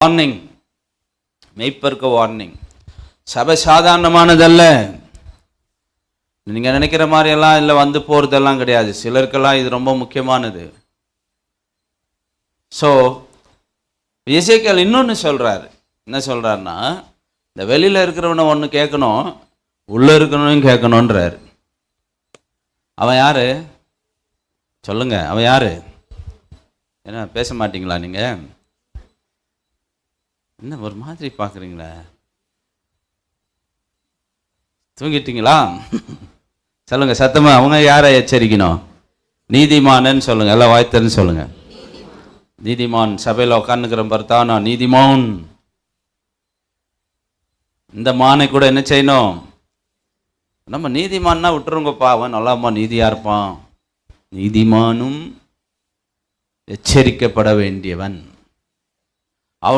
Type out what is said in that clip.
Warning, மெய்ப்பருக்கு warning. சபை சாதாரணமானதல்ல. நீங்கள் நினைக்கிற மாதிரியெல்லாம் இல்லை வந்து போகிறதெல்லாம் கிடையாது. சிலருக்கெல்லாம் இது ரொம்ப முக்கியமானது. ஸோ எசேக்கியேல் இன்னொன்று சொல்கிறாரு. என்ன சொல்கிறாருன்னா, இந்த வெளியில் இருக்கிறவனை ஒன்று கேட்கணும், உள்ளே இருக்கிறவனையும் கேட்கணுன்றாரு. அவன் யார் சொல்லுங்க? அவன் யார்? என்ன பேச மாட்டீங்களா நீங்கள்? என்ன ஒரு மாதிரி பார்க்குறீங்களா? தூங்கிட்டீங்களா? சொல்லுங்க சத்தமா. அவங்க யாரை எச்சரிக்கணும்? நீதிமானன்னு சொல்லுங்க. எல்லாம் வாய்த்தன்னு சொல்லுங்க. நீதிமான். சபையில் உட்காந்துக்கிற பார்த்தா நான் நீதிமான். இந்த மானை கூட என்ன செய்யணும்? நம்ம நீதிமான்னா விட்டுருங்கப்பா, அவன் நல்லாமா நீதியா இருப்பான். நீதிமானும் எச்சரிக்கப்பட வேண்டியவன்.